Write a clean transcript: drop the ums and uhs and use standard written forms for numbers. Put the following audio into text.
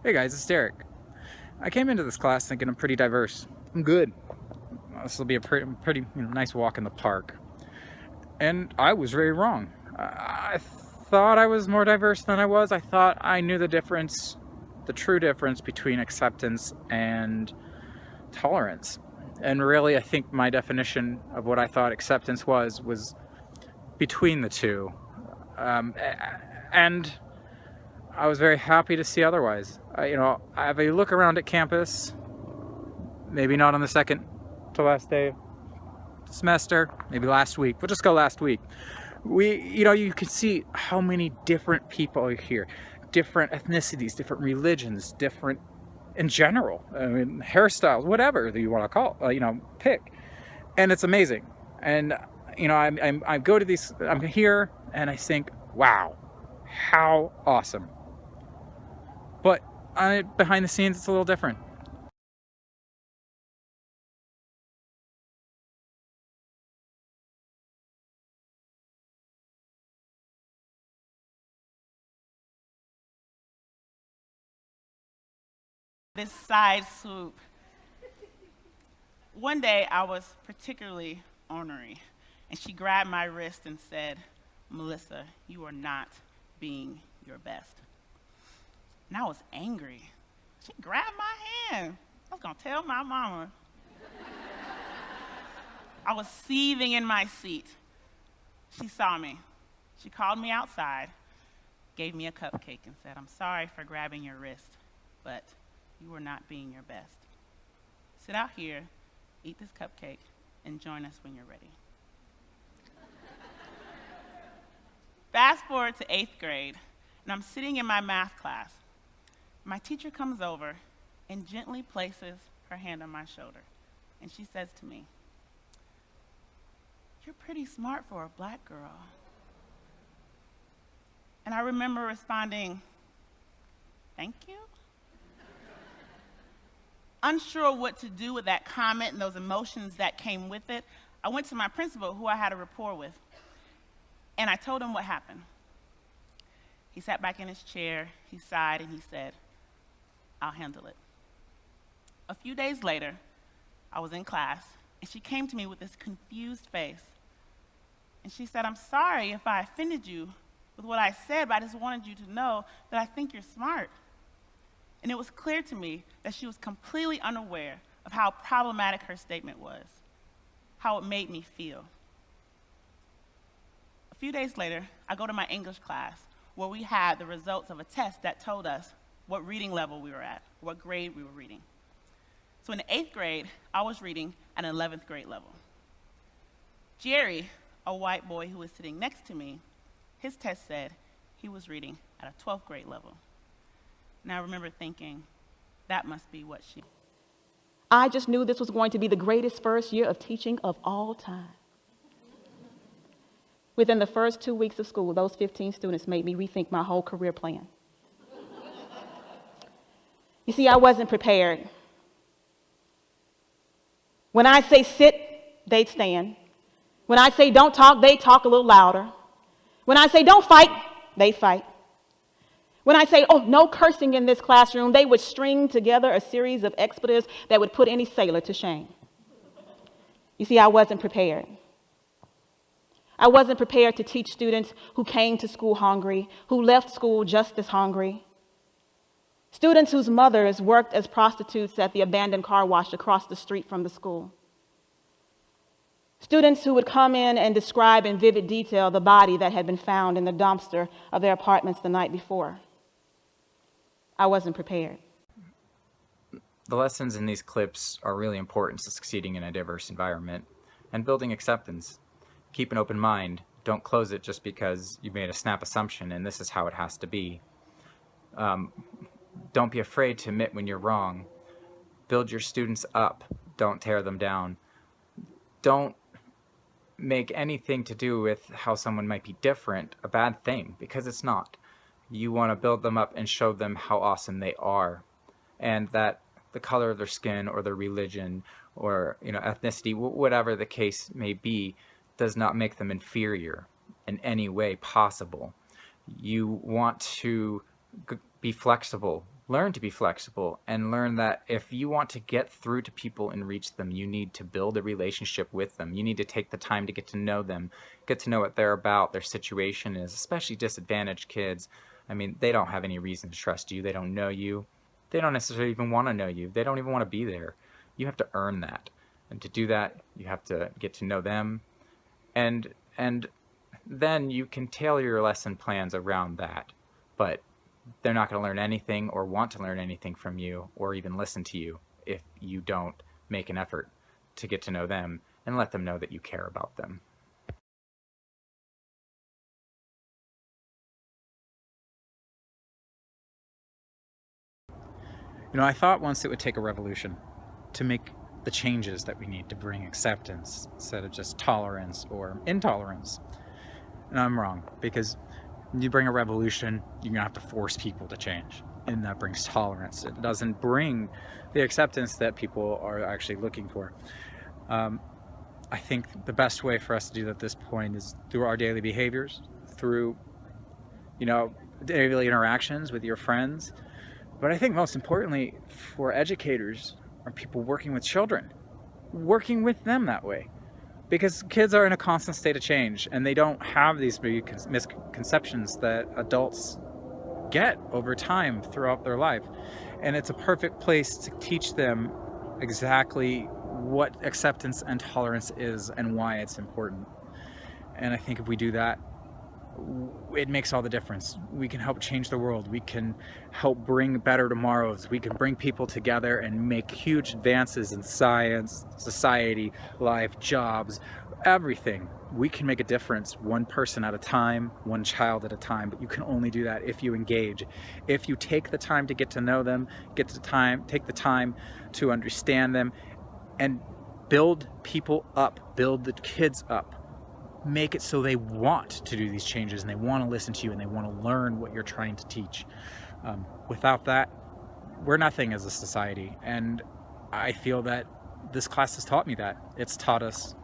Hey guys, it's Derek. I came into this class thinking I'm pretty diverse. I'm good. This will be a pretty nice walk in the park. And I was very wrong. I thought I was more diverse than I was. I thought I knew the difference, the true difference between acceptance and tolerance. And really, I think my definition of what I thought acceptance was between the two. And I was very happy to see otherwise. If you look around at campus, maybe not on the second to last day of the semester, maybe last week. We'll just go last week. You can see how many different people are here, different ethnicities, different religions, different in general. I mean, hairstyles, whatever that you want to call, pick, and it's amazing. And I go to these. I'm here, and I think, wow, how awesome. But behind the scenes, it's a little different. This side swoop. One day I was particularly ornery, and she grabbed my wrist and said, "Melissa, you are not being your best." And I was angry. She grabbed my hand. I was gonna tell my mama. I was seething in my seat. She saw me. She called me outside, gave me a cupcake, and said, "I'm sorry for grabbing your wrist, but you are not being your best. Sit out here, eat this cupcake, and join us when you're ready." Fast forward to 8th grade, and I'm sitting in my math class. My teacher comes over and gently places her hand on my shoulder, and she says to me, "You're pretty smart for a black girl." And I remember responding, "Thank you." Unsure what to do with that comment and those emotions that came with it, I went to my principal, who I had a rapport with, and I told him what happened. He sat back in his chair, he sighed, and he said, "I'll handle it." A few days later, I was in class, and she came to me with this confused face. And she said, "I'm sorry if I offended you with what I said, but I just wanted you to know that I think you're smart." And it was clear to me that she was completely unaware of how problematic her statement was, how it made me feel. A few days later, I go to my English class, where we had the results of a test that told us what reading level we were at, what grade we were reading. So in the 8th grade, I was reading at an 11th grade level. Jerry, a white boy who was sitting next to me, his test said he was reading at a 12th grade level. And I remember thinking, that must be what she... I just knew this was going to be the greatest first year of teaching of all time. Within the first 2 weeks of school, those 15 students made me rethink my whole career plan. You see, I wasn't prepared. When I say sit, they'd stand. When I say don't talk, they talk a little louder. When I say don't fight, they fight. When I say, "Oh, no cursing in this classroom," they would string together a series of expletives that would put any sailor to shame. You see, I wasn't prepared. I wasn't prepared to teach students who came to school hungry, who left school just as hungry. Students whose mothers worked as prostitutes at the abandoned car wash across the street from the school. Students who would come in and describe in vivid detail the body that had been found in the dumpster of their apartments the night before. I wasn't prepared. The lessons in these clips are really important to succeeding in a diverse environment and building acceptance. Keep an open mind. Don't close it just because you made a snap assumption and this is how it has to be. Don't be afraid to admit when you're wrong. Build your students up. Don't tear them down. Don't make anything to do with how someone might be different a bad thing, because it's not. You want to build them up and show them how awesome they are, and that the color of their skin or their religion or ethnicity, whatever the case may be, does not make them inferior in any way possible. You want to be flexible. learn to be flexible and learn that if you want to get through to people and reach them, you need to build a relationship with them. You need to take the time to get to know them, get to know what they're about, their situation is, especially disadvantaged kids. I mean, they don't have any reason to trust you. They don't know you. They don't necessarily even want to know you. They don't even want to be there. You have to earn that. And to do that, you have to get to know them. And then you can tailor your lesson plans around that. But they're not going to learn anything or want to learn anything from you or even listen to you if you don't make an effort to get to know them and let them know that you care about them. You know, I thought once it would take a revolution to make the changes that we need to bring acceptance instead of just tolerance or intolerance. And I'm wrong, because when you bring a revolution, you're gonna have to force people to change, and that brings tolerance. It doesn't bring the acceptance that people are actually looking for. I think the best way for us to do that at this point is through our daily behaviors, through, you know, daily interactions with your friends. But I think most importantly for educators are people working with children, working with them that way. Because kids are in a constant state of change and they don't have these misconceptions that adults get over time throughout their life. And it's a perfect place to teach them exactly what acceptance and tolerance is and why it's important. And I think if we do that, it makes all the difference. We can help change the world. We can help bring better tomorrows. We can bring people together and make huge advances in science, society, life, jobs, everything. We can make a difference one person at a time, one child at a time, but you can only do that if you engage. If you take the time to get to know them, take the time to understand them, and build people up, build the kids up. Make it so they want to do these changes and they want to listen to you and they want to learn what you're trying to teach. Without that, we're nothing as a society. And I feel that this class has taught me that. It's taught us